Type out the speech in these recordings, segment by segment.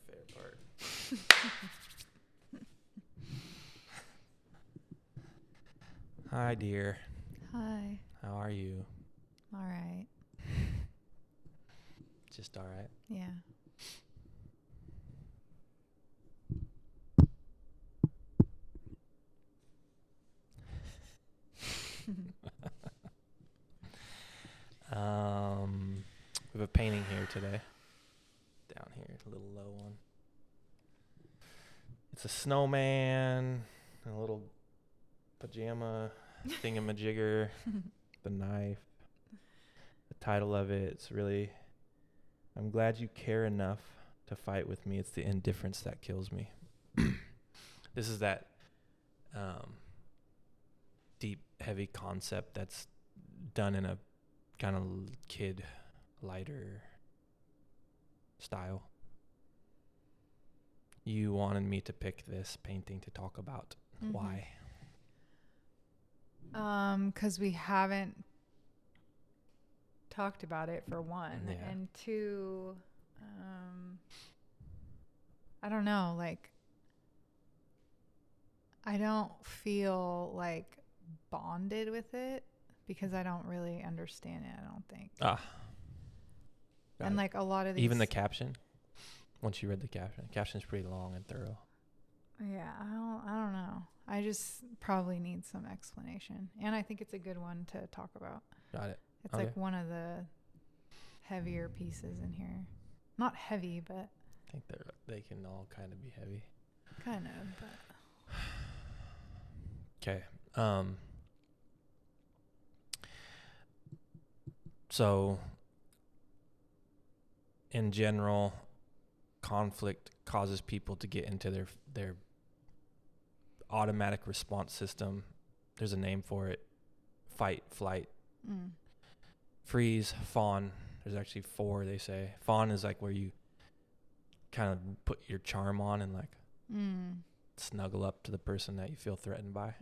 favorite part. Hi, dear. Hi. How are you? All right. Just all right. Yeah. We have a painting here today. Down here, a little low one. It's a snowman, and a little pajama thingamajigger, the knife. The title of it's really, I'm glad you care enough to fight with me. It's the indifference that kills me. This is that deep, heavy concept that's done in a kind of kid, lighter style. You wanted me to pick this painting to talk about. Mhm. Why? 'Cause we haven't talked about it for one, Yeah. and two, I don't know, like I don't feel like bonded with it because I don't really understand it, I don't think. Got And it. like a lot of these, Even the caption. Once you read the caption's pretty long and thorough. yeah, I don't know. I just probably need some explanation, and I think it's a good one to talk about. Got it. It's Okay. like one of the heavier pieces in here. Not heavy, but I think they can all kind of be heavy. kind of. But Okay. So in general, conflict causes people to get into their automatic response system. There's a name for it. Fight, flight, freeze, fawn. There's actually 4, they say. Fawn is like where you kind of put your charm on and like snuggle up to the person that you feel threatened by.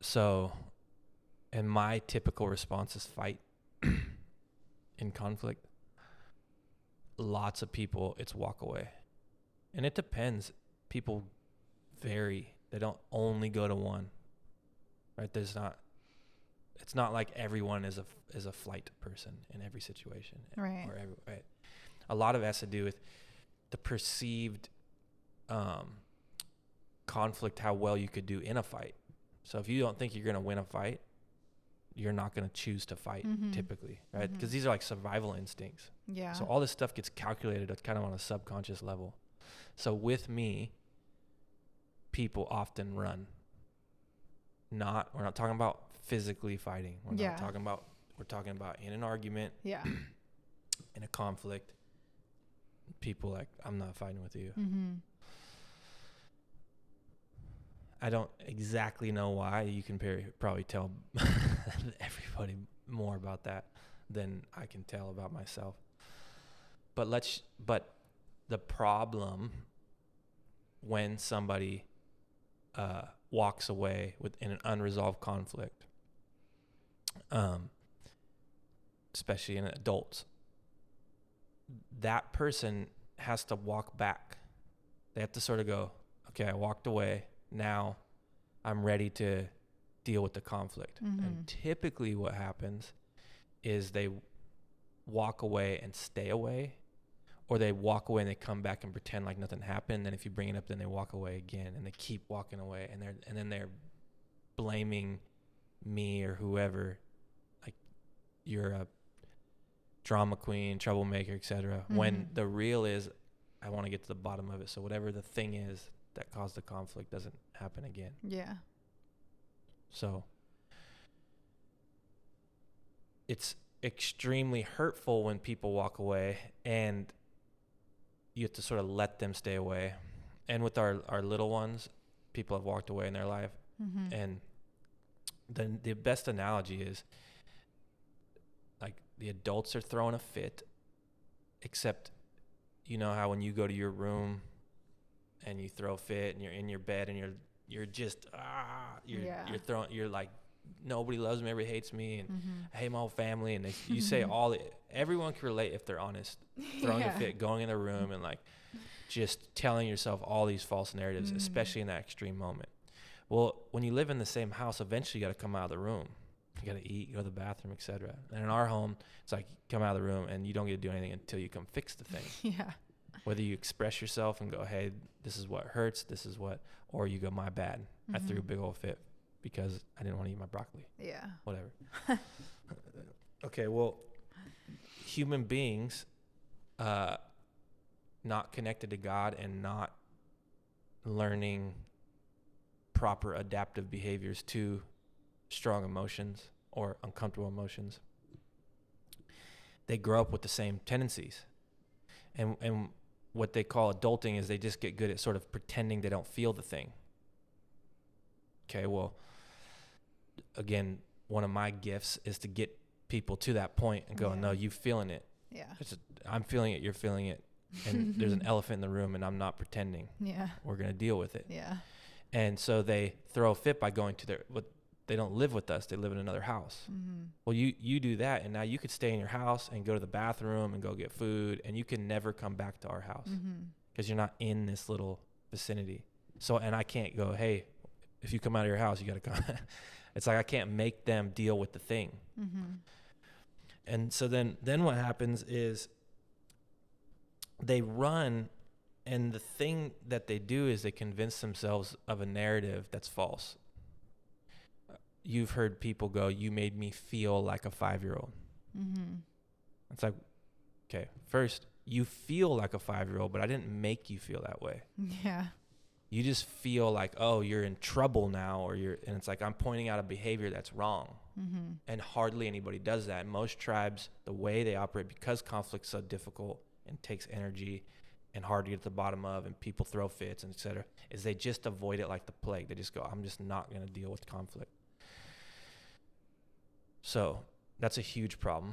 So, and my typical response is fight in conflict. Lots of people, it's walk away. And it depends. People vary. They don't only go to one, right? It's not like everyone is a flight person in every situation. Right. Right. A lot of it has to do with the perceived conflict, how well you could do in a fight. So if you don't think you're going to win a fight, you're not going to choose to fight typically, right? Because these are like survival instincts. Yeah. So all this stuff gets calculated kind of on a subconscious level. So with me, people often run. We're not talking about physically fighting. We're talking about in an argument, Yeah. in a conflict. People like, I'm not fighting with you. I don't exactly know why. You can probably tell everybody more about that than I can tell about myself. But the problem when somebody walks away in an unresolved conflict, especially in adults, that person has to walk back. They have to sort of go, okay, I walked away. Now I'm ready to deal with the conflict. And typically what happens is they walk away and stay away, or they walk away and they come back and pretend like nothing happened. Then if you bring it up, then they walk away again, and they keep walking away, and then they're blaming me or whoever, like you're a drama queen, troublemaker, etc. When the real is, I want to get to the bottom of it. So whatever the thing is that caused the conflict doesn't happen again. Yeah. So it's extremely hurtful when people walk away, and you have to sort of let them stay away. And with our little ones, people have walked away in their life. And then the best analogy is like the adults are throwing a fit, except you know how when you go to your room and you throw a fit and you're in your bed and you're just you're like nobody loves me, everybody hates me, and Mm-hmm. I hate my whole family. And you say everyone can relate if they're honest, throwing a fit, going in the room and like just telling yourself all these false narratives, especially in that extreme moment. Well, when you live in the same house, eventually you got to come out of the room. You got to eat, go to the bathroom, etc. And in our home, it's like you come out of the room and you don't get to do anything until you come fix the thing. Yeah. Whether you express yourself and go, hey, this is what hurts, or you go, my bad. I threw a big old fit because I didn't want to eat my broccoli. Yeah. Whatever. Okay, well, human beings, not connected to God and not learning proper adaptive behaviors to strong emotions or uncomfortable emotions, they grow up with the same tendencies. And what they call adulting is they just get good at sort of pretending they don't feel the thing. Okay, well, again, one of my gifts is to get people to that point and go, no, you feeling it. Yeah. I'm feeling it, you're feeling it. And there's an elephant in the room and I'm not pretending. Yeah. We're going to deal with it. Yeah. And so they throw a fit by going to they don't live with us. They live in another house. Mm-hmm. Well, you do that, and now you could stay in your house and go to the bathroom and go get food, and you can never come back to our house because you're not in this little vicinity. So, and I can't go, hey, if you come out of your house, you got to come. It's like I can't make them deal with the thing. And so then what happens is they run, and the thing that they do is they convince themselves of a narrative that's false. You've heard people go, you made me feel like a 5-year-old. It's like, okay, first, you feel like a 5-year-old, but I didn't make you feel that way. Yeah. You just feel like, oh, you're in trouble now, and it's like, I'm pointing out a behavior that's wrong. And hardly anybody does that. Most tribes, the way they operate, because conflict's so difficult and takes energy and hard to get to the bottom of, and people throw fits and et cetera, is they just avoid it like the plague. They just go, I'm just not going to deal with conflict. So that's a huge problem.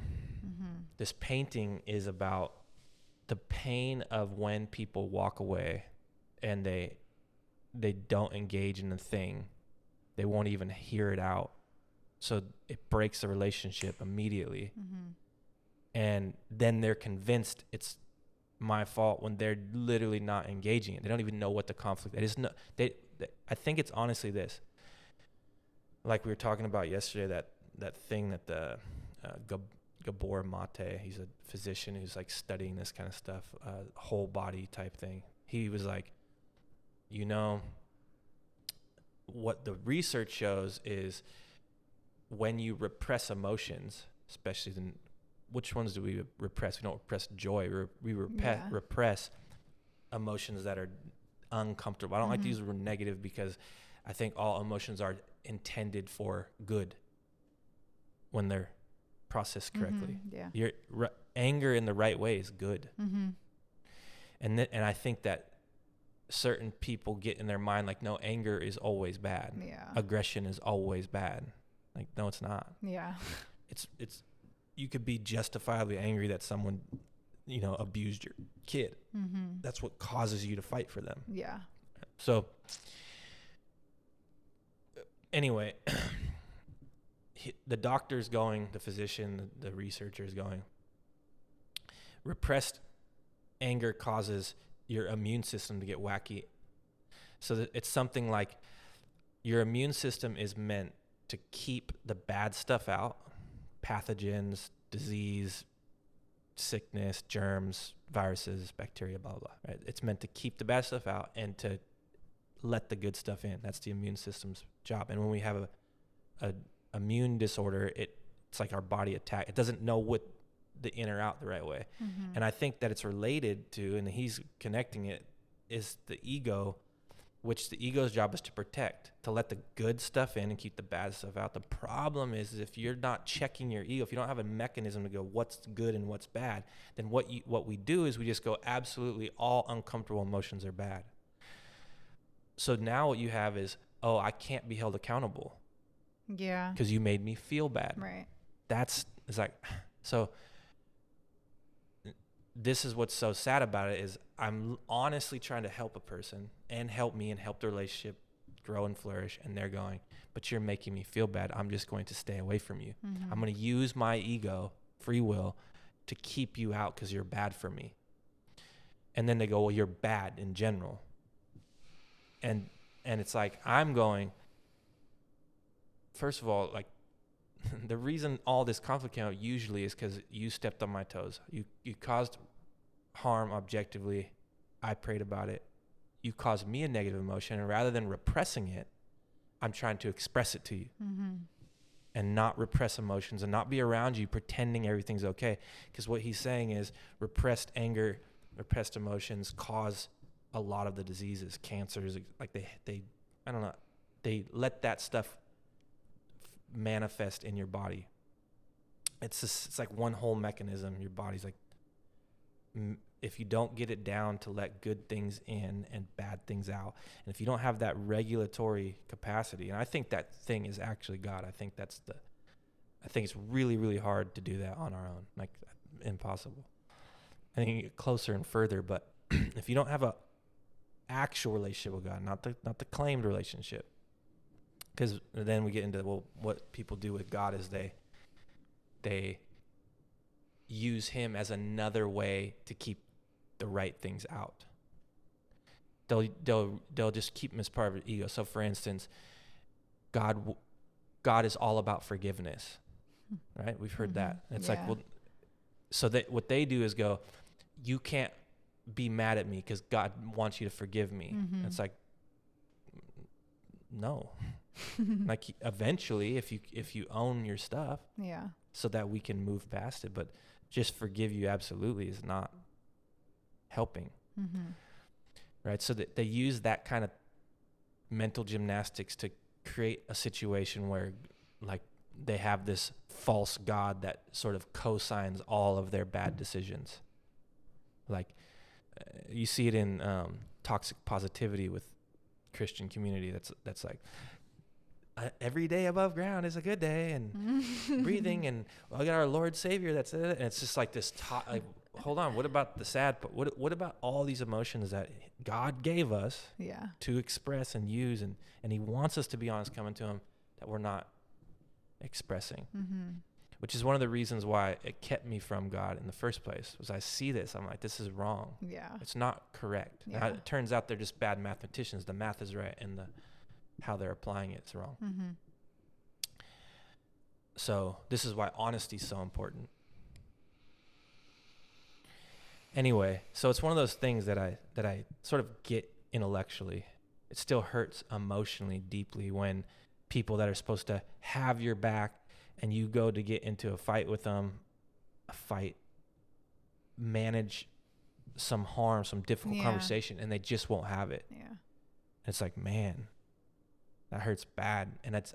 This painting is about the pain of when people walk away and they don't engage in the thing. They won't even hear it out. So it breaks the relationship immediately. And then they're convinced it's my fault when they're literally not engaging it. They don't even know what the conflict is. I think it's honestly this. Like we were talking about yesterday, that thing that the Gabor Mate, he's a physician who's like studying this kind of stuff, whole body type thing. He was like, what the research shows is when you repress emotions, especially which ones do we repress? We don't repress joy. We repress emotions that are uncomfortable. I don't like to use the word negative because I think all emotions are intended for good when they're processed correctly. Your anger in the right way is good. And I think that certain people get in their mind like, no, anger is always bad. Aggression is always bad. Like, no, it's not. It's you could be justifiably angry that someone, abused your kid. That's what causes you to fight for them. So anyway, the doctor's going, the physician, the researcher's going, repressed anger causes your immune system to get wacky. So that it's something like your immune system is meant to keep the bad stuff out, pathogens, disease, sickness, germs, viruses, bacteria, blah, blah, blah, right? It's meant to keep the bad stuff out and to let the good stuff in. That's the immune system's job. And when we have a immune disorder, it's like our body attack. It doesn't know what the in or out the right way. And I think that it's related to, and he's connecting it, is the ego, which the ego's job is to protect, to let the good stuff in and keep the bad stuff out. The problem is if you're not checking your ego, if you don't have a mechanism to go what's good and what's bad, then what we do is we just go absolutely all uncomfortable emotions are bad. So now what you have is, oh, I can't be held accountable. Because you made me feel bad. Right. It's like, so this is what's so sad about it is I'm honestly trying to help a person and help me and help the relationship grow and flourish, and they're going, but you're making me feel bad. I'm just going to stay away from you. Mm-hmm. I'm going to use my ego, free will, to keep you out because you're bad for me. And then they go, well, you're bad in general. And it's like, I'm going, first of all, like, the reason all this conflict came out usually is because you stepped on my toes. You caused harm objectively. I prayed about it. You caused me a negative emotion, and rather than repressing it, I'm trying to express it to you. Mm-hmm. And not repress emotions and not be around you pretending everything's okay. Because what he's saying is repressed anger, repressed emotions cause a lot of the diseases, cancers, like they I don't know, they let that stuff manifest in your body. It's like one whole mechanism. Your body's like, if you don't get it down to let good things in and bad things out, and if you don't have that regulatory capacity, and I think that thing is actually God. I think it's really, really hard to do that on our own, like impossible. I think you get closer and further, but if you don't have a actual relationship with God, not the claimed relationship, because then we get into, well, what people do with God is they use him as another way to keep the right things out. They'll just keep him as part of their ego. So for instance, God is all about forgiveness, right? We've heard that. It's like, well, so what they do is go, you can't be mad at me because God wants you to forgive me. Mm-hmm. It's like, no. Like eventually, if you own your stuff, so that we can move past it, but just forgive you absolutely is not helping. Mm-hmm. Right? So that they use that kind of mental gymnastics to create a situation where, like, they have this false God that sort of co-signs all of their bad decisions. Like, you see it in toxic positivity with Christian community. That's like, every day above ground is a good day, and breathing, and I got our Lord Savior. That's it. And it's just like this. Like, hold on. What about the sad? But what about all these emotions that God gave us to express and use, and He wants us to be honest, coming to Him, that we're not expressing. Mm-hmm. Which is one of the reasons why it kept me from God in the first place. Was I see this, I'm like, this is wrong. Yeah, it's not correct. Now, it turns out they're just bad mathematicians. The math is right, and how they're applying it's wrong. Mm-hmm. So this is why honesty is so important. Anyway, so it's one of those things that I sort of get intellectually. It still hurts emotionally deeply when people that are supposed to have your back, and you go to get into a fight with them, manage some harm, some difficult conversation, and they just won't have it. Yeah. It's like, man, that hurts bad. And it's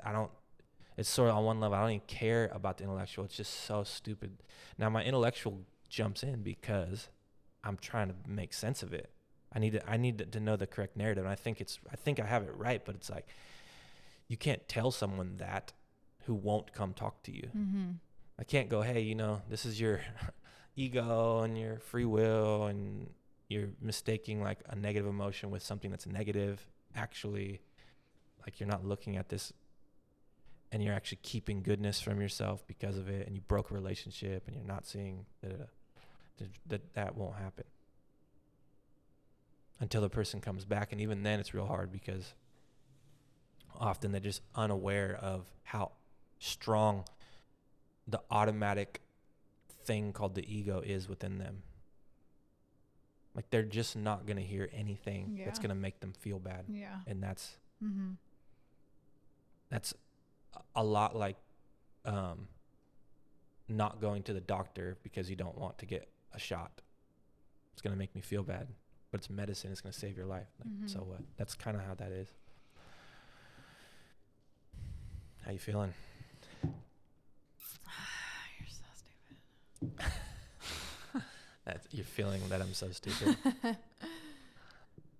sort of on one level, I don't even care about the intellectual. It's just so stupid. Now my intellectual jumps in because I'm trying to make sense of it. I need to know the correct narrative. And I think I have it right, but it's like, you can't tell someone that who won't come talk to you. Mm-hmm. I can't go, hey, this is your ego and your free will, and you're mistaking like a negative emotion with something that's negative. Actually, like, you're not looking at this, and you're actually keeping goodness from yourself because of it, and you broke a relationship, and you're not seeing that won't happen until the person comes back. And even then it's real hard, because often they're just unaware of how strong the automatic thing called the ego is within them. Like, they're just not going to hear anything that's going to make them feel bad. Yeah. And that's a lot like not going to the doctor because you don't want to get a shot. It's going to make me feel bad, but it's medicine. It's going to save your life. Like, so what? That's kind of how that is. How you feeling? You're so stupid. You're feeling that I'm so stupid.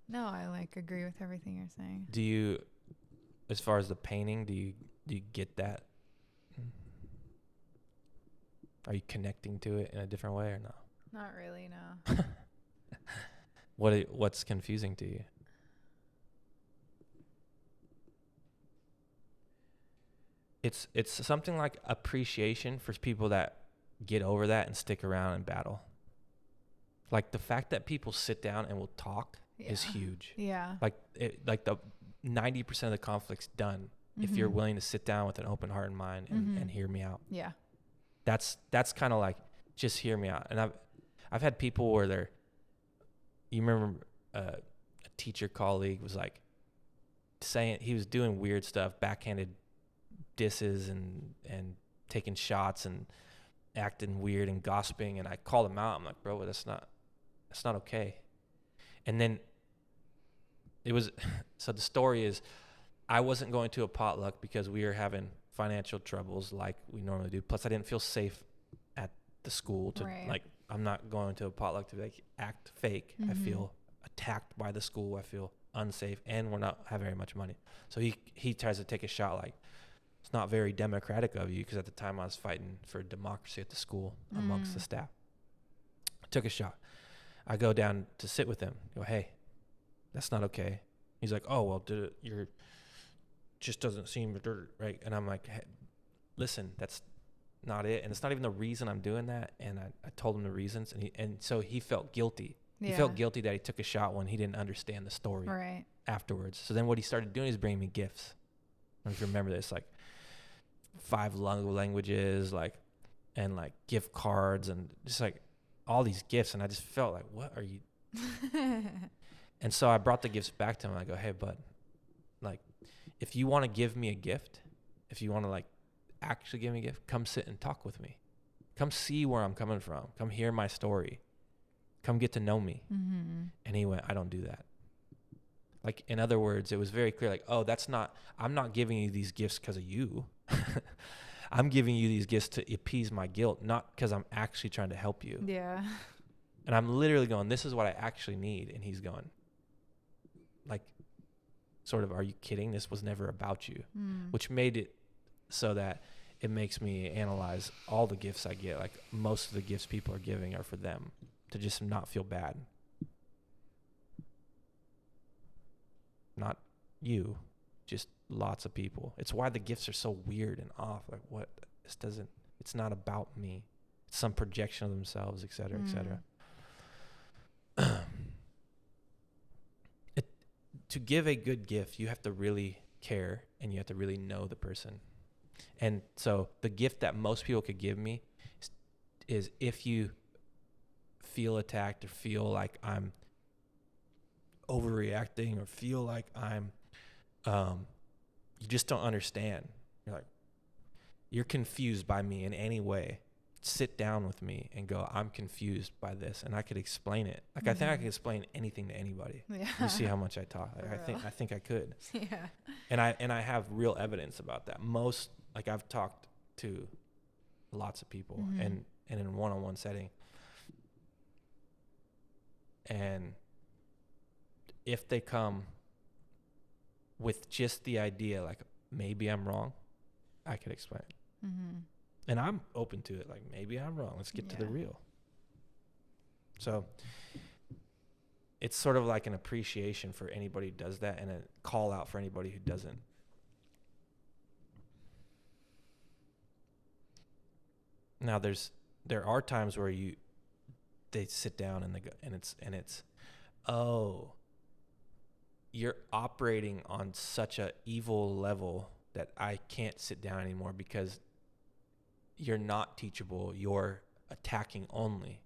No, I agree with everything you're saying. Do you, as far as the painting, do you get that? Are you connecting to it in a different way or no? Not really, no. What's confusing to you? it's something like appreciation for people that get over that and stick around and battle. Like the fact that people sit down and will talk is huge. Yeah. Like the 90% of the conflict's done if you're willing to sit down with an open heart and mind and hear me out. Yeah. That's kind of like, just hear me out. And I've had people where you remember a teacher colleague was like saying he was doing weird stuff, backhanded disses and taking shots and acting weird and gossiping, and I called him out. I'm like, bro, that's not okay. And then it was so the story is, I wasn't going to a potluck because we were having financial troubles like we normally do. Plus I didn't feel safe at the school to like, I'm not going to a potluck to like act fake. I feel attacked by the school. I feel unsafe, and we're not have very much money. So he tries to take a shot like, it's not very democratic of you, because at the time I was fighting for democracy at the school amongst the staff. I took a shot. I go down to sit with him. Go, hey, that's not okay. He's like, oh, well, you're just doesn't seem right. And I'm like, hey, listen, that's not it. And it's not even the reason I'm doing that. And I told him the reasons, and so he felt guilty. Yeah. He felt guilty that he took a shot when he didn't understand the story afterwards. So then what he started doing is bringing me gifts. I don't know if you remember this, like 5 languages, and gift cards and just like all these gifts. And I just felt like, what are you? And so I brought the gifts back to him. I go, hey, bud, like, if you want to give me a gift, if you want to like actually give me a gift, come sit and talk with me. Come see where I'm coming from. Come hear my story. Come get to know me. And he went, I don't do that. Like, in other words, it was very clear, like, oh, I'm not giving you these gifts because of you. I'm giving you these gifts to appease my guilt, not because I'm actually trying to help you. Yeah. And I'm literally going, this is what I actually need. And he's going, like, sort of, are you kidding? This was never about you. Which made it so that it makes me analyze all the gifts I get. Like, most of the gifts people are giving are for them to just not feel bad. Not you, just lots of people. It's why the gifts are so weird and off. Like, what? It's not about me. It's some projection of themselves, et cetera, et cetera. To give a good gift, you have to really care, and you have to really know the person. And so the gift that most people could give me is if you feel attacked or feel like I'm overreacting or feel like I'm you just don't understand. You're confused by me in any way. Sit down with me and go, I'm confused by this, and I could explain it. Like, I think I could explain anything to anybody. Yeah. You see how much I talk. Like, I think I could. Yeah. And I have real evidence about that. I've talked to lots of people and in a one-on-one setting. And if they come with just the idea, like, maybe I'm wrong, I could explain it. And I'm open to it. Like, maybe I'm wrong. Let's get to the real. So it's sort of like an appreciation for anybody who does that, and a call out for anybody who doesn't. Now there are times where they sit down and they go, and it's oh, you're operating on such a evil level that I can't sit down anymore because you're not teachable. You're attacking only.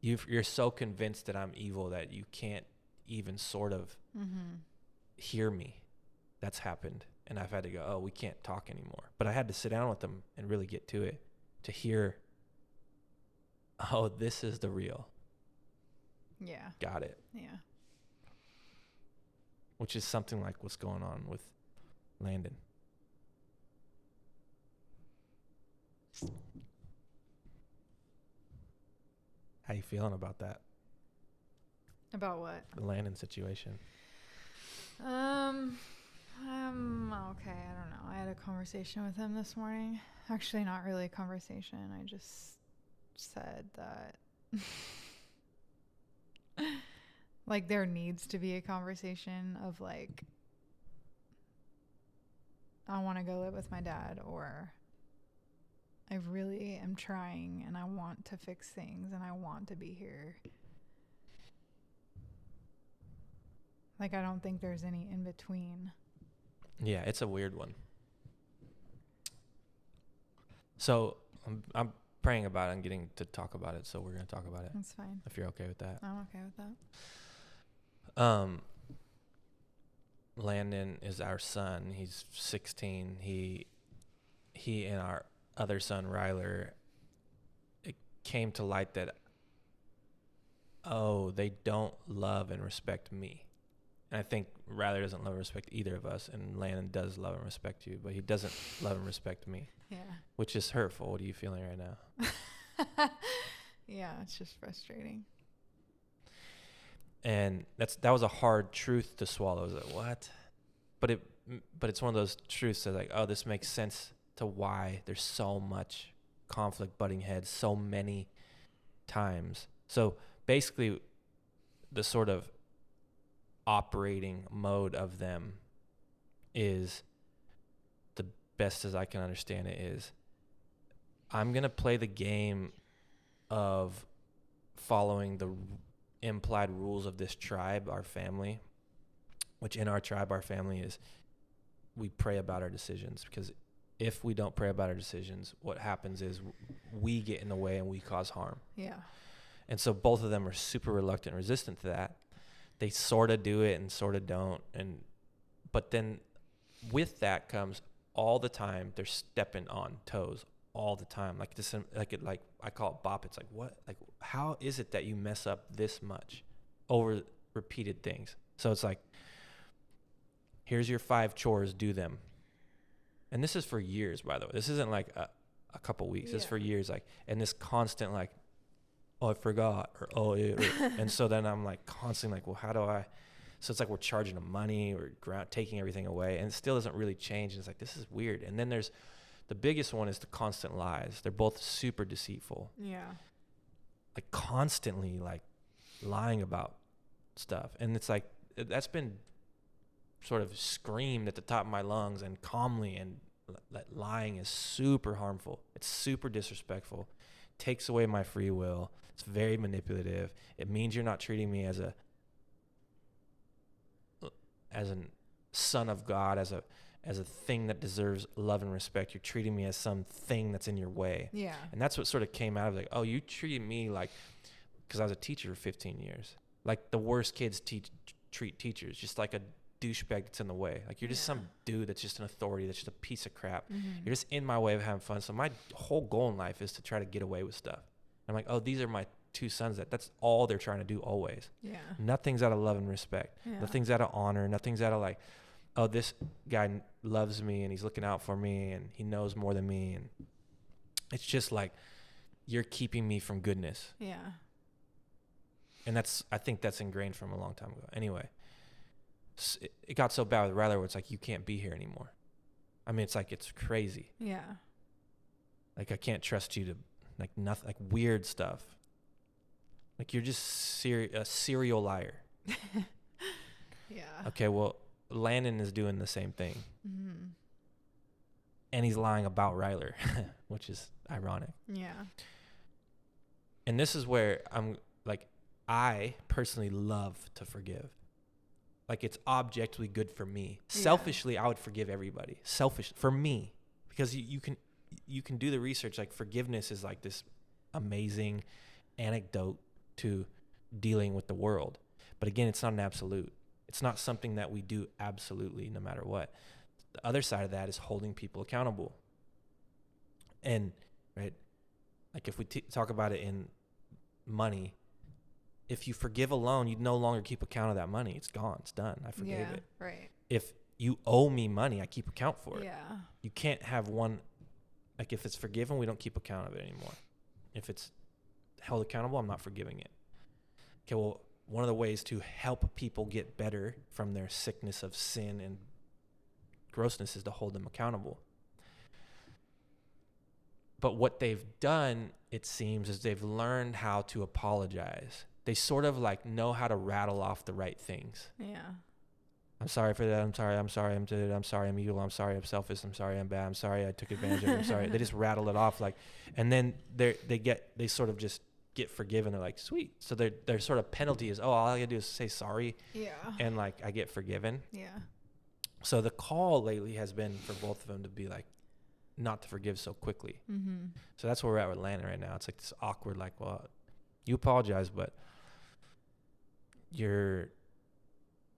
You're so convinced that I'm evil that you can't even sort of hear me. That's happened. And I've had to go, oh, we can't talk anymore. But I had to sit down with them and really get to it to hear, oh, this is the real. Yeah. Got it. Yeah. Which is something like what's going on with Landon. How you feeling about that? About what? The Landon situation. Okay. I don't know. I had a conversation with him this morning. Actually, not really a conversation. I just said that like, there needs to be a conversation of like, I want to go live with my dad, or I really am trying and I want to fix things and I want to be here. Like, I don't think there's any in between. Yeah, it's a weird one. So I'm praying about it and getting to talk about it, so we're going to talk about it. That's fine. If you're okay with that. I'm okay with that. Landon is our son. He's 16. He and our other son, Ryler, it came to light that, they don't love and respect me. And I think Ryler doesn't love and respect either of us, and Landon does love and respect you, but he doesn't love and respect me. Yeah. Which is hurtful. What are you feeling right now? Yeah, it's just frustrating. And that was a hard truth to swallow. I was like, what? But it's one of those truths that, like, oh, this makes sense to why there's so much conflict, butting heads so many times. So basically, the sort of operating mode of them is, the best as I can understand it, is I'm going to play the game of following the implied rules of this tribe, our family, which in our tribe, our family is, we pray about our decisions, because if we don't pray about our decisions, what happens is we get in the way and we cause harm. Yeah. And so both of them are super reluctant and resistant to that. They sort of do it and sort of don't. But then with that comes all the time, they're stepping on toes all the time. Like this, like I call it bop. It's like, what? Like, how is it that you mess up this much over repeated things? So it's like, here's your 5 chores, do them. And this is for years, by the way. This isn't like a couple weeks. Yeah. It's for years. Like, and this constant, like, oh, I forgot, or oh, and so then I'm like constantly like, well, how do I? So it's like we're charging them money or taking everything away, and it still doesn't really change. And it's like, this is weird. And then there's the biggest one is the constant lies. They're both super deceitful. Yeah. Like constantly like lying about stuff, and it's like that's been sort of screamed at the top of my lungs and calmly, and that lying is super harmful. It's super disrespectful. Takes away my free will. It's very manipulative. It means you're not treating me as a son of God, as a thing that deserves love and respect. You're treating me as some thing that's in your way. Yeah. And that's what sort of came out of like, oh, you treated me like, because I was a teacher for 15 years, like the worst kids treat teachers, just like a douchebag that's in the way. Like, you're just some dude that's just an authority, that's just a piece of crap. Mm-hmm. You're just in my way of having fun. So my whole goal in life is to try to get away with stuff. I'm like, oh, these are my 2 sons. That's all they're trying to do always. Yeah. Nothing's out of love and respect. Yeah. Nothing's out of honor. Nothing's out of like, oh, this guy loves me and he's looking out for me and he knows more than me. And it's just like, you're keeping me from goodness. Yeah. And I think that's ingrained from a long time ago. Anyway, it got so bad with Ryler where it's like, you can't be here anymore. I mean, it's like, it's crazy. Yeah. Like, I can't trust you to, like, nothing, like weird stuff. Like, you're just a serial liar. Yeah. Okay, well, Landon is doing the same thing. Mm-hmm. And he's lying about Ryler, which is ironic. Yeah. And this is where I personally love to forgive. Like, it's objectively good for me. Yeah. Selfishly, I would forgive everybody. Selfish for me, because you can do the research. Like, forgiveness is like this amazing anecdote to dealing with the world. But again, it's not an absolute. It's not something that we do absolutely no matter what. The other side of that is holding people accountable. And, right, like if we talk about it in money, if you forgive a loan, you no longer keep account of that money. It's gone. It's done. I forgave it. Right. If you owe me money, I keep account for it. Yeah. You can't have one, like if it's forgiven, we don't keep account of it anymore. If it's held accountable, I'm not forgiving it. Okay, well, one of the ways to help people get better from their sickness of sin and grossness is to hold them accountable. But what they've done, it seems, is they've learned how to apologize. They sort of like know how to rattle off the right things. Yeah. I'm sorry for that. I'm sorry. I'm sorry. I'm sorry. I'm evil. I'm sorry. I'm selfish. I'm sorry. I'm bad. I'm sorry. I took advantage of it. I'm sorry. They just rattle it off like, and then they sort of just get forgiven. They're like, sweet. So their sort of penalty is, all I gotta do is say sorry. Yeah. And like, I get forgiven. Yeah. So the call lately has been for both of them to be like, not to forgive so quickly. Mm-hmm. So that's where we're at with Landon right now. It's like this awkward, like, well, you apologize, but you're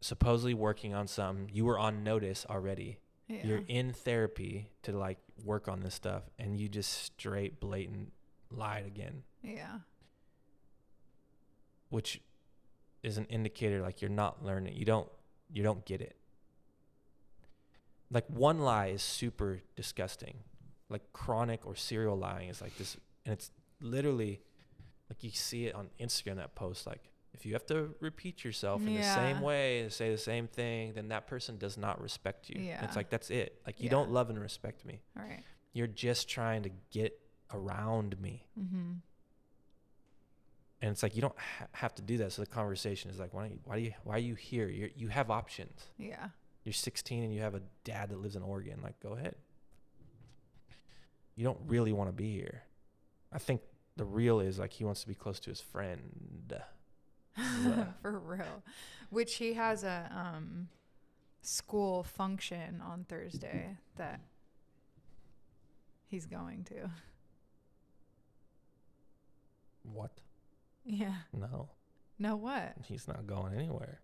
supposedly working on something. You were on notice already. Yeah. You're in therapy to like work on this stuff, and you just straight blatant lied again. Yeah. Which is an indicator like you're not learning. You don't get it. Like one lie is super disgusting. Like chronic or serial lying is like this, and it's literally like you see it on Instagram, that post, like if you have to repeat yourself in the same way and say the same thing, then that person does not respect you. Yeah. And it's like, that's it. Like you don't love and respect me. All right. You're just trying to get around me. Mm-hmm. And it's like, you don't have to do that. So the conversation is like, why are you here? You have options. Yeah. You're 16 and you have a dad that lives in Oregon. Like, go ahead. You don't really want to be here. I think the real is like he wants to be close to his friend. For real. Which he has a school function on Thursday that he's going to. What? Yeah. No. No, what? He's not going anywhere.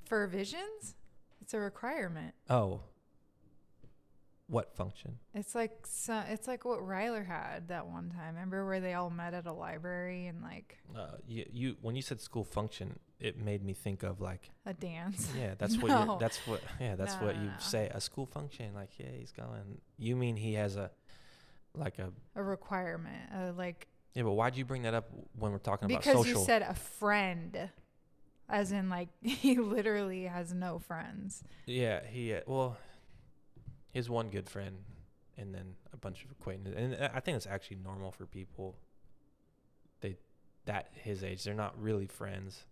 For visions? It's a requirement. Oh. What function? It's like what Ryler had that one time. Remember where they all met at a library and like You when you said school function, it made me think of like a dance. Yeah, that's No. what you say, a school function. Like, yeah, he's going. You mean he has a requirement, like. Yeah, but why'd you bring that up when we're talking about social? Because you said a friend, as in like he literally has no friends. Yeah, he has one good friend and then a bunch of acquaintances, and I think it's actually normal for people. That his age, they're not really friends.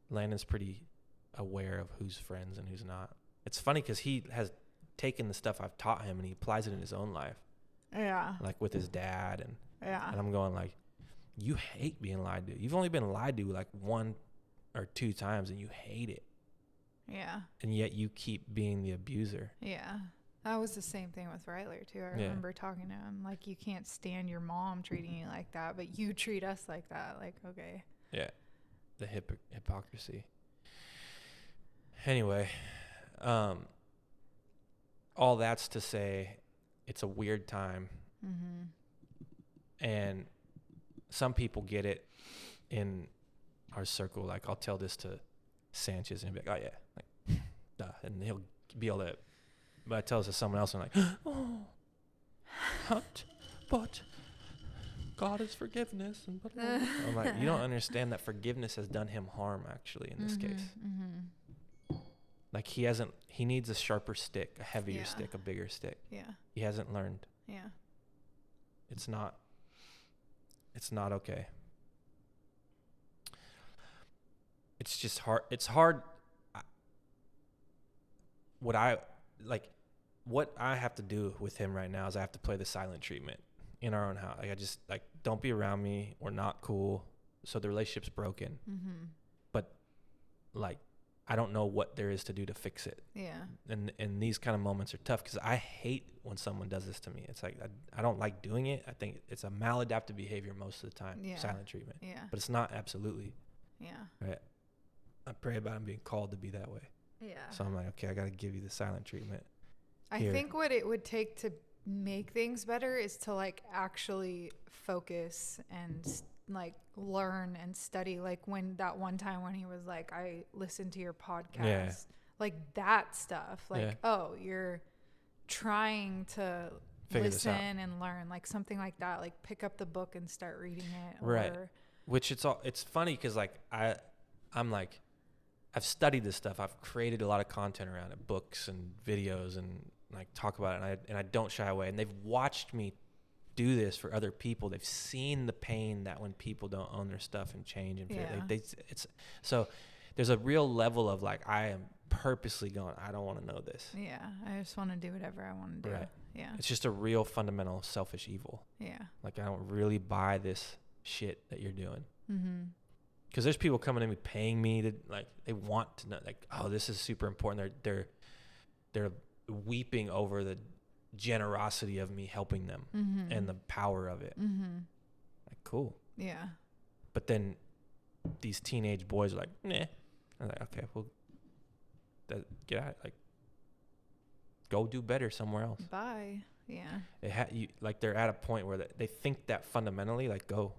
Landon's pretty aware of who's friends and who's not. It's funny because he has taken the stuff I've taught him and he applies it in his own life. Yeah. Like with his dad and I'm going like, you hate being lied to. You've only been lied to like 1 or 2 times and you hate it. Yeah. And yet you keep being the abuser. Yeah. That was the same thing with Ryler too. I remember talking to him like, you can't stand your mom treating you like that, but you treat us like that. Like, okay. Yeah. The hypocrisy. Anyway, all that's to say it's a weird time. Mm-hmm. And some people get it in our circle. Like, I'll tell this to Sanchez and he'll be like, oh, yeah. Like, duh. And he'll be able to, but I tell this to someone else and I'm like, oh, but God is forgiveness. And I'm like, you don't understand that forgiveness has done him harm, actually, in this case. Mm-hmm. Like, he needs a sharper stick, a heavier stick, a bigger stick. Yeah. He hasn't learned. Yeah. It's not okay. It's just hard. It's hard. What I have to do with him right now is I have to play the silent treatment in our own house. Like, I just, like, don't be around me. We're not cool. So the relationship's broken. Mm-hmm. But, like, I don't know what there is to do to fix it. Yeah. And these kind of moments are tough because I hate when someone does this to me. It's like, I don't like doing it. I think it's a maladaptive behavior most of the time, silent treatment. Yeah. But it's not absolutely. Yeah. Right. I pray about him being called to be that way. Yeah. So I'm like, okay, I got to give you the silent treatment. I think what it would take to make things better is to like actually focus and like learn and study. Like when that one time when he was like, I listened to your podcast, like that stuff, like, oh, you're trying to listen and learn, like something like that, like pick up the book and start reading it. Right. Which it's funny because like I'm like, I've studied this stuff. I've created a lot of content around it, books and videos, and like talk about it. And I don't shy away. And they've watched me do this for other people. They've seen the pain that when people don't own their stuff and change and so there's a real level of like, I am purposely going, I don't want to know this. Yeah. I just want to do whatever I want to do. Right. Yeah. It's just a real fundamental selfish evil. Yeah. Like, I don't really buy this shit that you're doing. Mm-hmm. Because there's people coming to me, paying me to, like, they want to know, like, oh, this is super important. They're weeping over the generosity of me helping them and the power of it. Like, cool. Yeah. But then these teenage boys are like, nah. I'm like, okay, well, get out. Like, go do better somewhere else. Bye. Yeah. Like, they're at a point where they think that fundamentally, like, go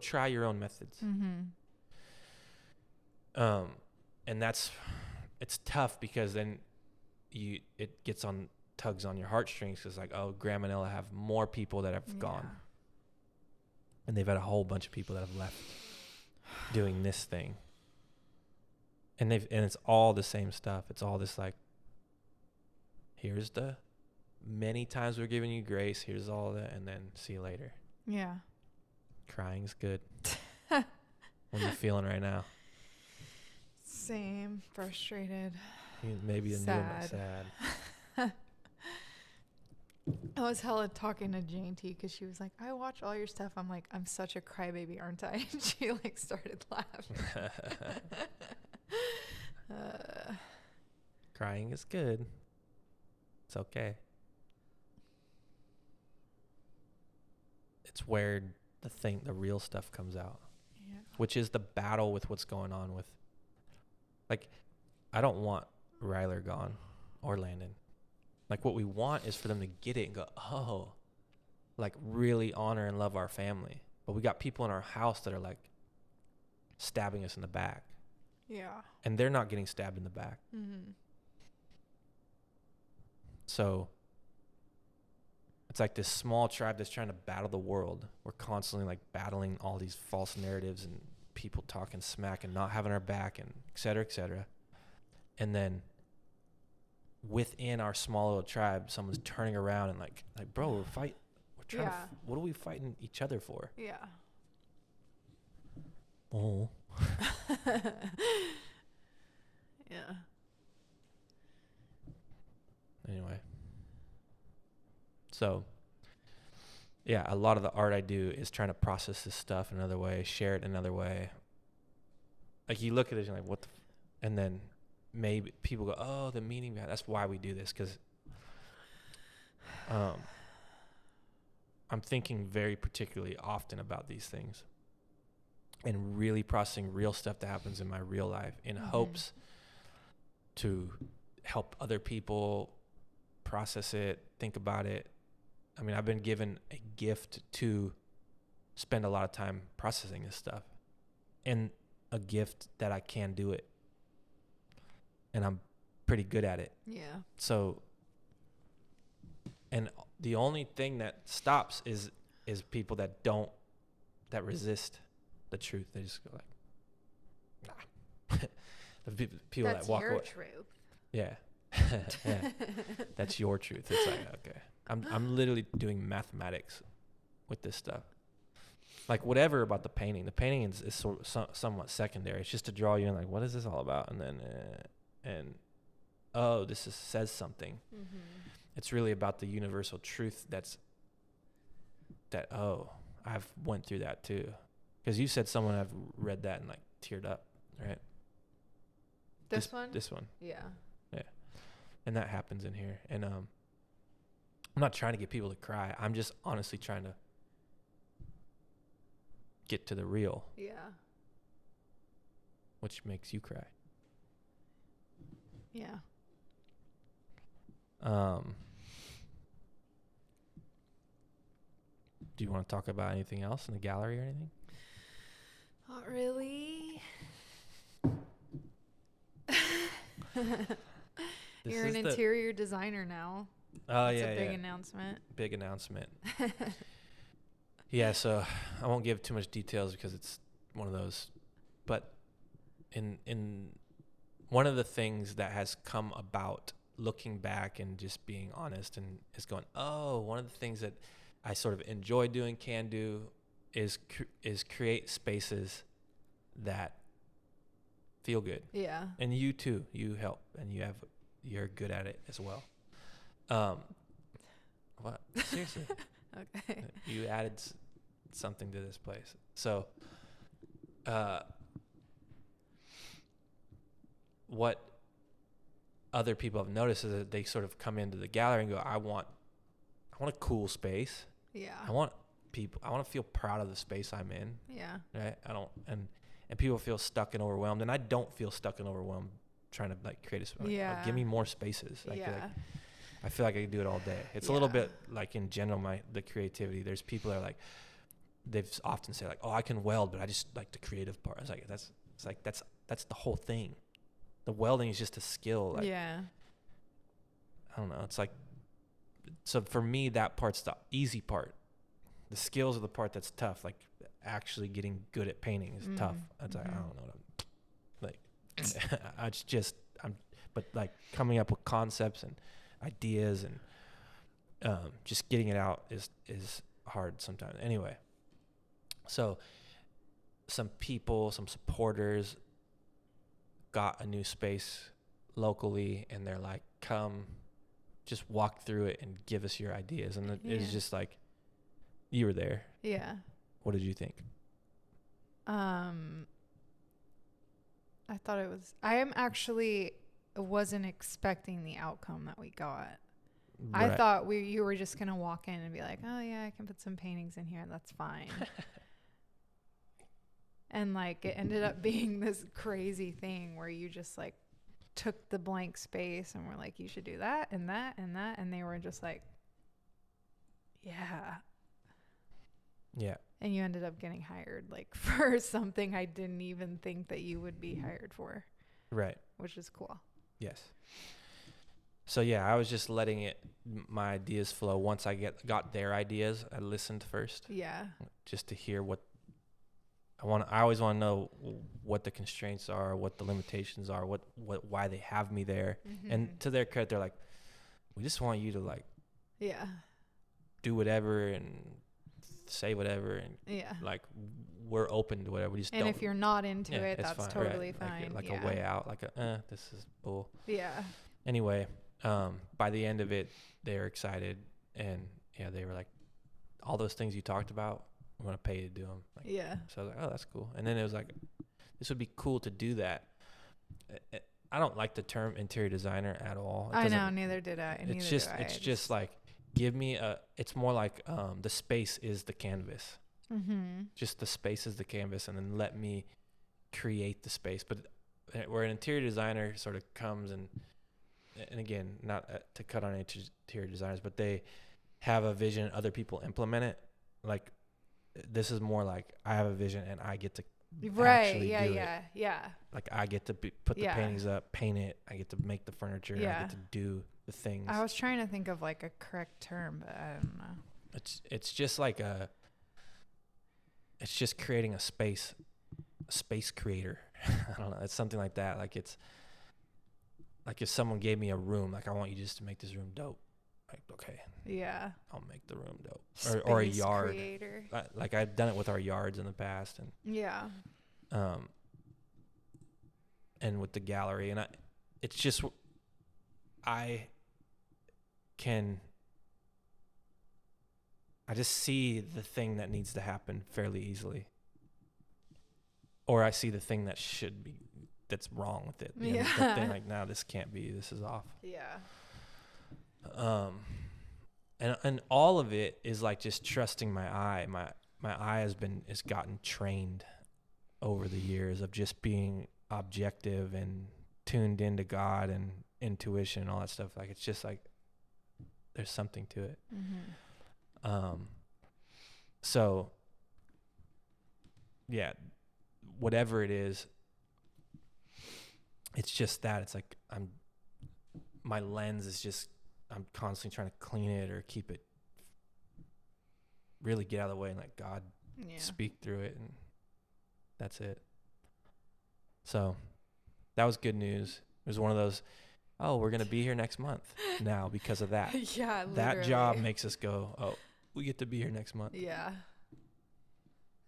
try your own methods. And it's tough because then it tugs on your heartstrings, because like, oh, Graham and Ella have more people that have gone, and they've had a whole bunch of people that have left doing this thing, and it's all the same stuff. It's all this like, here's the many times we're giving you grace, here's all that, and then see you later. Yeah. Crying's good. What are you feeling right now? Same. Frustrated. Maybe a little bit sad. I was hella talking to Jane T because she was like, I watch all your stuff. I'm like, I'm such a crybaby, aren't I? And she like started laughing. Crying is good. It's okay. It's where the real stuff comes out. Yeah. Which is the battle with what's going on with, like, I don't want Ryler gone or Landon. Like, what we want is for them to get it and go, oh, like, really honor and love our family. But we got people in our house that are like stabbing us in the back. Yeah. And they're not getting stabbed in the back. So it's like this small tribe that's trying to battle the world. We're constantly like battling all these false narratives and people talking smack and not having our back and et cetera, et cetera. And then within our small little tribe, someone's turning around and like, bro, we're trying to, what are we fighting each other for? Yeah. Oh. Yeah. Anyway. So, yeah, a lot of the art I do is trying to process this stuff another way, share it another way. Like, you look at it and like, what the and then maybe people go, oh, the meaning behind that's why we do this, because I'm thinking very particularly often about these things and really processing real stuff that happens in my real life in hopes to help other people process it, think about it. I mean, I've been given a gift to spend a lot of time processing this stuff, and a gift that I can do it, and I'm pretty good at it. Yeah. So, and the only thing that stops is people that resist the truth. They just go like, nah. The people That's that walk your away. truth. Yeah. Yeah. That's your truth. It's like, okay. I'm literally doing mathematics with this stuff. Like, whatever about the painting. The painting is somewhat secondary. It's just to draw you in, like, what is this all about? And then, oh, this says something. It's really about the universal truth oh, I've went through that too. Because you said someone have read that and, like, teared up, right? This one? This one. Yeah. Yeah. And that happens in here. And I'm not trying to get people to cry. I'm just honestly trying to get to the real. Yeah. Which makes you cry. Yeah. Do you want to talk about anything else in the gallery or anything? Not really. You're an interior designer now. Oh, That's yeah, a big yeah. announcement. Big announcement. Yeah, so I won't give too much details because it's one of those. But in one of the things that has come about looking back and just being honest and is going, oh, one of the things that I sort of enjoy doing, can do, is create spaces that feel good. Yeah. And you too, you help, and you're good at it as well. What? Seriously. Okay. You added something to this place. So, what other people have noticed is that they sort of come into the gallery and go, I want a cool space. Yeah. I want to feel proud of the space I'm in. Yeah. Right. And people feel stuck and overwhelmed, and I don't feel stuck and overwhelmed trying to like create a space. Yeah. Give me more spaces. Like, Yeah. I feel like I can do it all day. It's a little bit like in general, the creativity. There's people that are like, they've often said like, oh, I can weld, but I just like the creative part. It's like, that's the whole thing. The welding is just a skill. Like, yeah. I don't know. It's like, so for me, that part's the easy part. The skills are the part that's tough. Like actually getting good at painting is tough. It's like, I don't know. But like coming up with concepts and ideas and just getting it out is hard sometimes. Anyway, so some supporters got a new space locally, and they're like, come just walk through it and give us your ideas. And it's just like, you were there. Yeah. What did you think? I wasn't expecting the outcome that we got. Right. I thought you were just going to walk in and be like, oh yeah, I can put some paintings in here. That's fine. And like, it ended up being this crazy thing where you just like took the blank space and were like, you should do that and that and that. And they were just like, yeah. Yeah. And you ended up getting hired like for something I didn't even think that you would be hired for. Right. Which is cool. Yes. So yeah, I was just letting my ideas flow. Once I got their ideas, I listened first. Yeah. Just to hear what I always want to know what the constraints are, what the limitations are, why they have me there. Mm-hmm. And to their credit, they're like, we just want you to like, do whatever and say whatever, and like we're open to whatever. We just and don't. if you're not into it, that's fine, totally right? fine. Like a way out, like this is bull. Yeah. Anyway, by the end of it, they were excited, and they were like, all those things you talked about, I'm gonna pay you to do them. Like, so I was like, oh, that's cool. And then it was like, this would be cool to do that. I don't like the term interior designer at all. I know, neither did I. It's just like, give me it's more like the space is the canvas. Mm-hmm. Just the space is the canvas, and then let me create the space. But where an interior designer sort of comes and again, not to cut on interior designers, but they have a vision, other people implement it. Like, this is more like, I have a vision and I get to actually do it. Like, I get to put the paintings up, paint it. I get to make the furniture. I get to do the things. I was trying to think of like a correct term, but I don't know. It's just like it's just creating a space creator. I don't know. It's something like that. Like, it's like if someone gave me a room, like, I want you just to make this room dope. Like, okay. Yeah. I'll make the room dope. Or a yard. Creator. Like, I've done it with our yards in the past, and and with the gallery, and it's just, I just see the thing that needs to happen fairly easily, or I see the thing that's wrong with it. You know, the thing like, no, this can't be. This is off. Yeah. And all of it is like just trusting my eye. My eye has gotten trained over the years of just being objective and tuned into God and intuition and all that stuff. Like, it's just like, there's something to it. Mm-hmm. So yeah, whatever it is, it's just that. It's like, my lens is just, I'm constantly trying to clean it or keep it, really get out of the way and let God speak through it, and that's it. So that was good news. It was one of those, oh, we're going to be here next month now because of that. Yeah, literally. That job makes us go, oh, we get to be here next month. Yeah.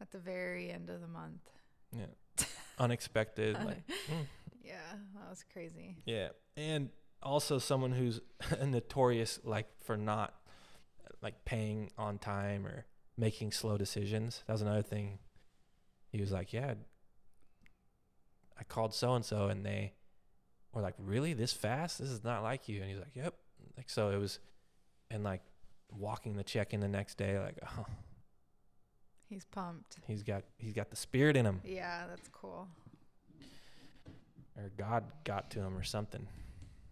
At the very end of the month. Yeah. unexpected. Yeah, that was crazy. Yeah. And also someone who's notorious like for not like paying on time or making slow decisions. That was another thing. He was like, yeah, I called so-and-so and they were like, really, this fast? This is not like you. And he's like, yep. Like, so it was, and like walking the check in the next day, like, oh, He's pumped. he's got the spirit in him, Yeah, that's cool. or God got to him or something.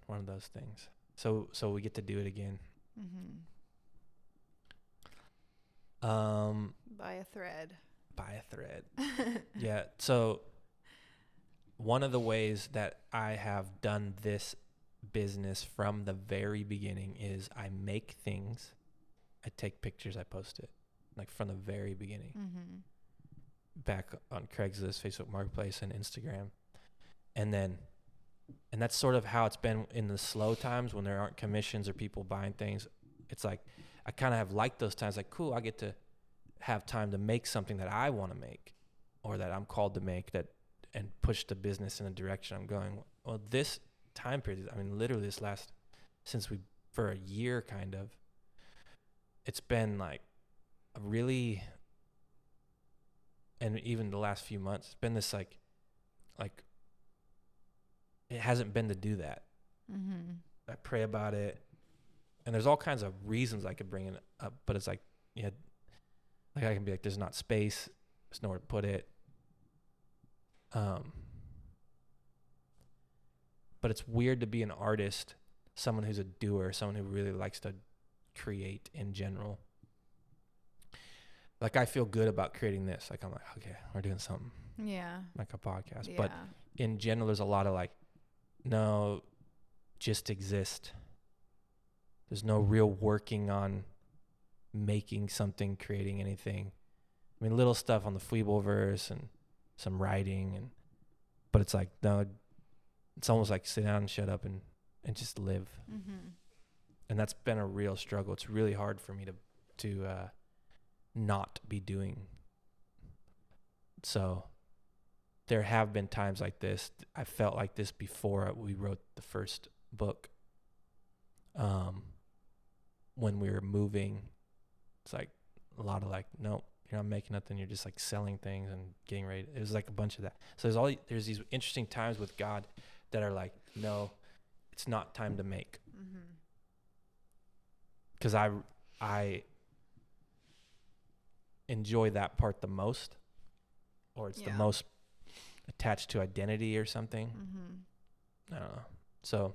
One of those things. So we get to do it again. Buy a thread. Yeah. So one of the ways that I have done this business from the very beginning is I make things, I take pictures, I post it, like from the very beginning. Back on Craigslist, Facebook Marketplace, and Instagram. And that's sort of how it's been in the slow times when there aren't commissions or people buying things. It's like I kind of have liked those times, like, cool, I get to have time to make something that I want to make or that I'm called to make, that and push the business in a direction I'm going. Well, this time period, I mean, literally for a year kind of, it's been like a really, and even the last few months, it's been this like it hasn't been to do that. I pray about it, and there's all kinds of reasons I could bring it up, but it's like, yeah, like I can be like, there's not space, there's nowhere to put it. But it's weird to be an artist, someone who's a doer, someone who really likes to create in general. Like I feel good about creating this. Like I'm like, okay, we're doing something. Yeah. Like a podcast. Yeah. But in general, there's a lot of like, no, just exist. There's no real working on making something, creating anything. I mean, little stuff on the Feebleverse and some writing, but it's like, no, it's almost like sit down and shut up and just live. And that's been a real struggle. It's really hard for me to not be doing. So there have been times like this. I felt like this before we wrote the first book. When we were moving, it's like a lot of like, nope, you're not making nothing. You're just like selling things and getting ready. It was like a bunch of that. So there's these interesting times with God that are like, no, it's not time to make. Because I enjoy that part the most, or it's the most attached to identity or something. I don't know. So,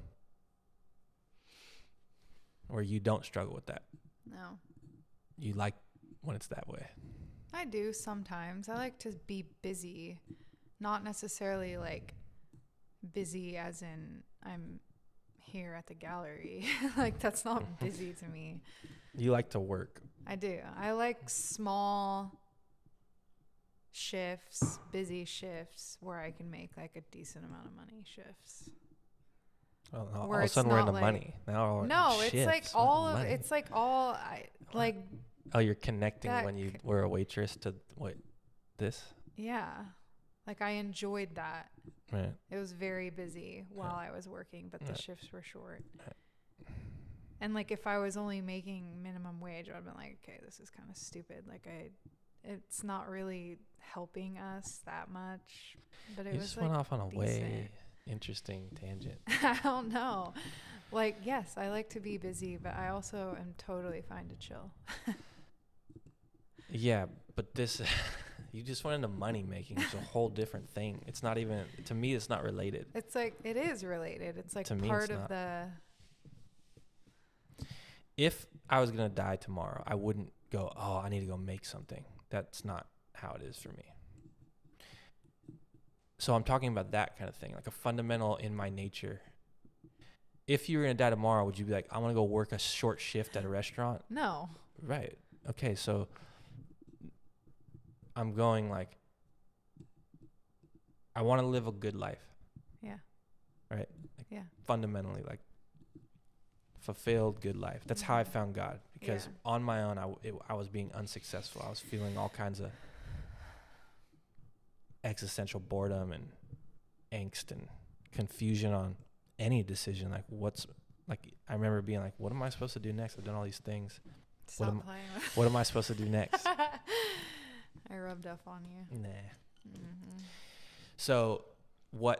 or you don't struggle with that. No. You like when it's that way. I do sometimes. I like to be busy, not necessarily like busy as in I'm here at the gallery. Like that's not busy to me. You like to work. I do. I like small shifts, busy shifts where I can make like a decent amount of money shifts. Well, all of a sudden we're in the money. Now no, shifts, it's like all of money. It's like all like. Oh, you're connecting when you were a waitress to what this? Yeah. Like I enjoyed that. Right. It was very busy while I was working, but the shifts were short. And like if I was only making minimum wage, I would have been like, okay, this is kind of stupid. Like it's not really helping us that much. But it was just like went off on a decent. way interesting tangent. I don't know. Like, yes, I like to be busy, but I also am totally fine to chill. Yeah, but this, you just went into money making. It's a whole different thing. It's not even, to me, it's not related. It's like, it is related. It's like to me, part it's of not. the. If I was going to die tomorrow, I wouldn't go, oh, I need to go make something. That's not how it is for me. So I'm talking about that kind of thing, like a fundamental in my nature. If you were going to die tomorrow, would you be like, I want to go work a short shift at a restaurant? No. Right. Okay, so I'm going like, I want to live a good life. Yeah. Right? Like yeah. Fundamentally, like fulfilled, good life. That's how I found God. Because on my own, I was being unsuccessful. I was feeling all kinds of existential boredom and angst and confusion on any decision. Like I remember being like, what am I supposed to do next? I've done all these things. Stop playing with What am I supposed to do next? I rubbed off on you. Nah. Mm-hmm. So one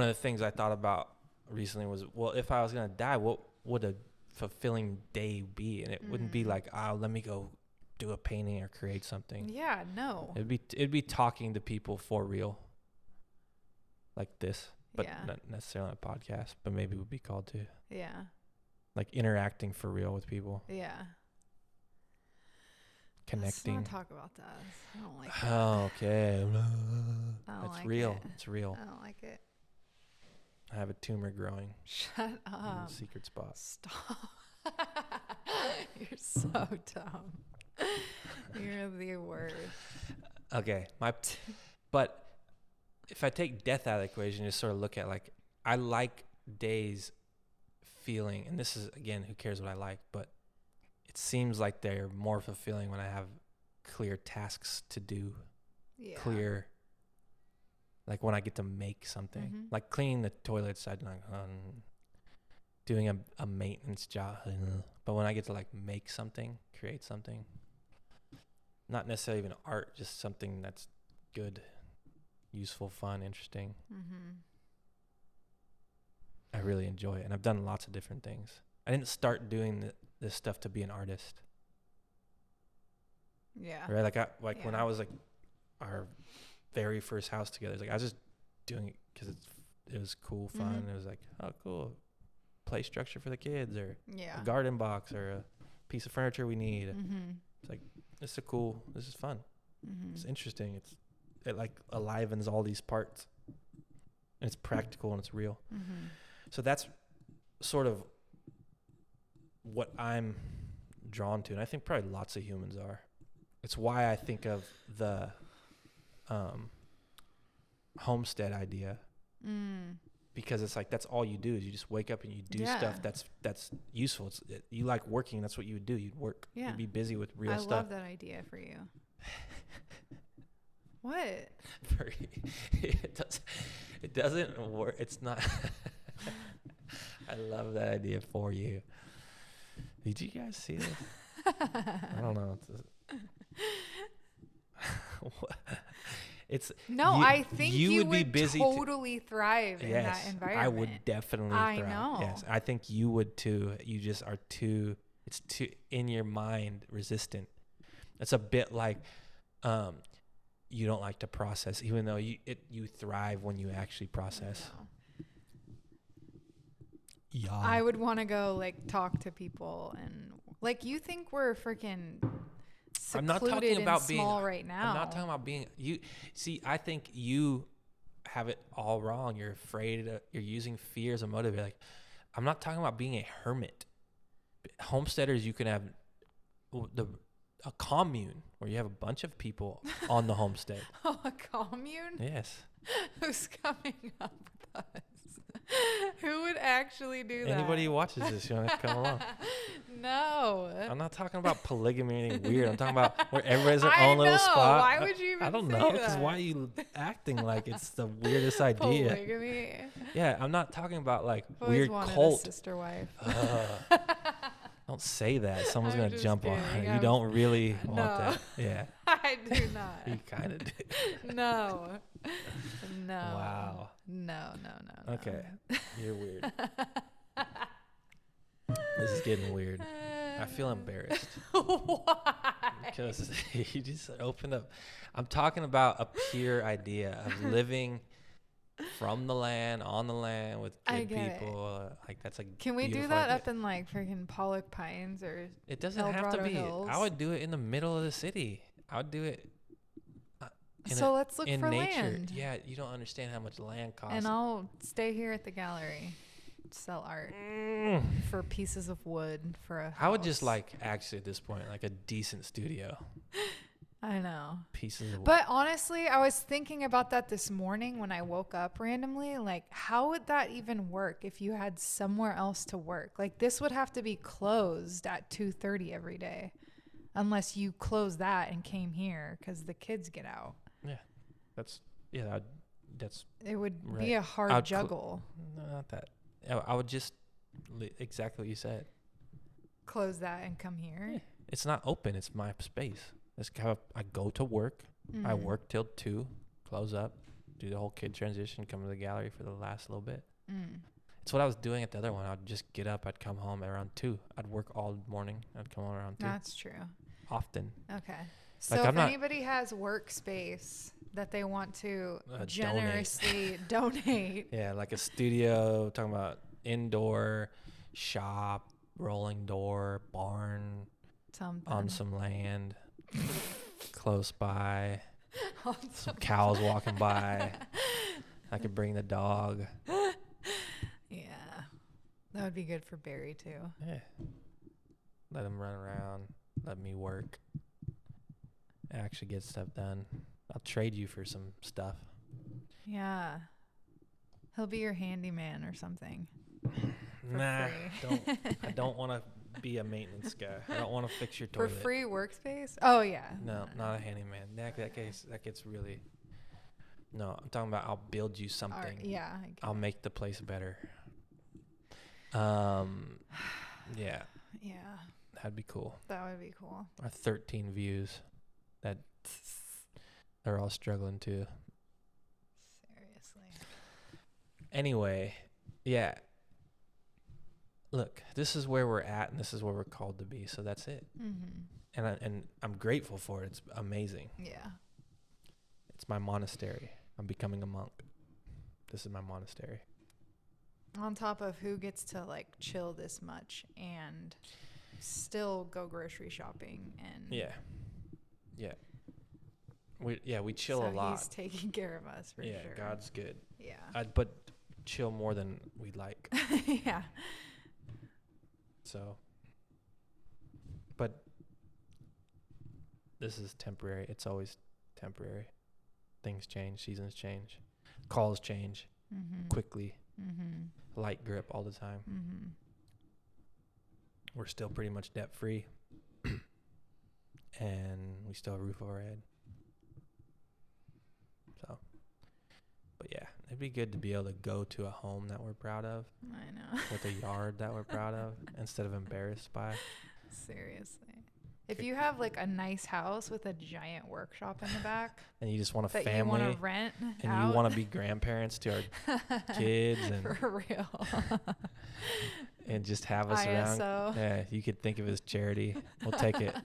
of the things I thought about recently was, well, if I was going to die, what would a fulfilling day be? And it wouldn't be like, let me go do a painting or create something. Yeah, no. It'd be talking to people for real, like this, but not necessarily on a podcast, but maybe it would be called to. Yeah. Like interacting for real with people. Yeah. Connecting. Let's not talk about that. I don't like that. Oh, okay. It's It's real. It's real. I don't like it. I have a tumor growing. Shut In up. the secret spot. Stop. You're so dumb. You're the worst. Okay. But if I take death out of the equation, just sort of look at like, I like days feeling, and this is, again, who cares what I like, but it seems like they're more fulfilling when I have clear tasks to do. Yeah. Clear, like when I get to make something, like cleaning the toilets, I'm like, doing a maintenance job. But when I get to like make something, create something, not necessarily even art, just something that's good, useful, fun, interesting. I really enjoy it. And I've done lots of different things. I didn't start doing this stuff to be an artist. Yeah. Right? Like when I was like our very first house together, it's like I was just doing it because it was cool, fun. It was like, oh, cool. Play structure for the kids, or a garden box, or a piece of furniture we need. It's like, this is fun. It's interesting. It like enlivens all these parts. And it's practical and it's real. So that's sort of what I'm drawn to. And I think probably lots of humans are. It's why I think of the homestead idea. Because it's like, that's all you do is you just wake up and you do stuff that's useful. You like working. That's what you would do. You'd work. You'd be busy with real stuff. I love that idea for you. What? It doesn't work. It's not. I love that idea for you. Did you guys see this? I don't know. I think you would be busy totally thrive in that environment. I would definitely thrive. I know. Yes, I think you would too. You just are it's too in your mind resistant. It's a bit like you don't like to process, even though you thrive when you actually process. Yeah. I would want to go like talk to people, and like, you think we're freaking secluded I'm not talking about and small right now. I'm not talking about being you. See, I think you have it all wrong. You're afraid. You're using fear as a motive. You're like, I'm not talking about being a hermit. Homesteaders, you can have a commune where you have a bunch of people on the homestead. Oh, a commune? Yes. Who's coming up with us? Who would actually do that? Anybody who watches this, you don't have to come along. No. I'm not talking about polygamy or anything weird. I'm talking about where everybody's their own little spot. Why would you even I don't say know. that? Because why are you acting like it's the weirdest idea? Polygamy. Yeah, I'm not talking about like Always weird wanted cult. a sister wife. Don't say that. Someone's I'm gonna just jump on kidding. it. You don't really want No. that. Yeah. I do not. You kind of do. No. No. Wow. No. Okay. You're weird. This is getting weird. I feel embarrassed. Why? Because you just opened up. I'm talking about a pure idea of living from the land, on the land, with good people. Like, that's a Can we do beautiful that idea. up in like freaking Pollock Pines or It doesn't El have to Dorado be. Hills? I would do it in the middle of the city. I would do it let's look in for nature. land. Yeah, you don't understand how much land costs. And I'll stay here at the gallery, sell art for pieces of wood for a house. I would just like, actually at this point, like a decent studio. I know. Pieces of wood. But honestly, I was thinking about that this morning when I woke up randomly. Like, how would that even work if you had somewhere else to work? Like, this would have to be closed at 2:30 every day. unless you close that and came here because the kids get out. Yeah, that's that's It would right. be a hard juggle. No, not that. I would just exactly what you said. Close that and come here. Yeah. It's not open. It's my space. It's kind of, I go to work. I work till 2, close up, do the whole kid transition, come to the gallery for the last little bit. It's what I was doing at the other one. I'd just get up. I'd come home around 2. I'd work all morning. I'd come home around 2. That's true. Often. Okay. So Like, if anybody has workspace that they want to generously donate. Yeah, like a studio, talking about indoor, shop, rolling door, barn, Something. on some land, close by, some cows walking by. I could bring the dog. Yeah. That would be good for Barry too. Yeah. Let him run around. Let me work. Actually get stuff done. I'll trade you for some stuff. Yeah. He'll be your handyman or something. Nah, free. I don't want to be a maintenance guy. I don't want to fix your toilet. For free workspace? Oh yeah. No, not a handyman. That gets really. No, I'm talking about I'll build you something. Yeah. I'll make the place better. Yeah. Yeah. That'd be cool. That would be cool. Our 13 views that they're all struggling to. Seriously. Anyway, yeah. Look, this is where we're at, and this is where we're called to be. So that's it. And I'm grateful for it. It's amazing. Yeah. It's my monastery. I'm becoming a monk. This is my monastery. On top of who gets to like chill this much and still go grocery shopping and Yeah. We chill a lot. He's taking care of us for sure. Yeah, God's good. Yeah. But chill more than we like. Yeah. So, but this is temporary. It's always temporary. Things change, seasons change, calls change quickly. Light grip all the time. We're still pretty much debt free, and we still have a roof over our head. So, but yeah, it'd be good to be able to go to a home that we're proud of. I know. With a yard that we're proud of instead of embarrassed by. Seriously. If you have like a nice house with a giant workshop in the back and you just want a that family you want to rent and out. you want to be grandparents to our kids and for real. and just have us ISO. around. Yeah, you could think of it as charity. We'll take it.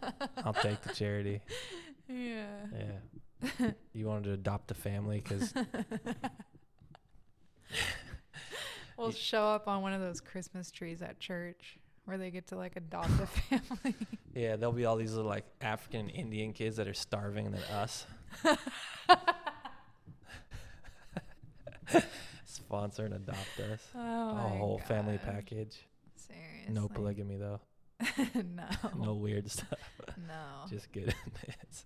I'll take the charity. Yeah. Yeah. You wanted to adopt a family because we'll show up on one of those Christmas trees at church where they get to like adopt a family. yeah, there'll be all these little like African and Indian kids that are starving and then us. Sponsor and adopt us. Oh, A whole family package. Seriously. No polygamy though. No. No weird stuff. No. Just goodness.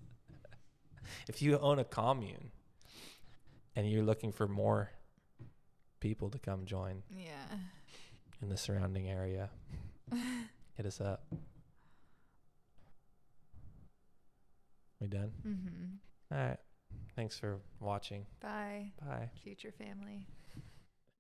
If you own a commune and you're looking for more people to come join Yeah. in the surrounding area, hit us up. We done? Mm-hmm. All right. Thanks for watching. Bye. Bye. Future family.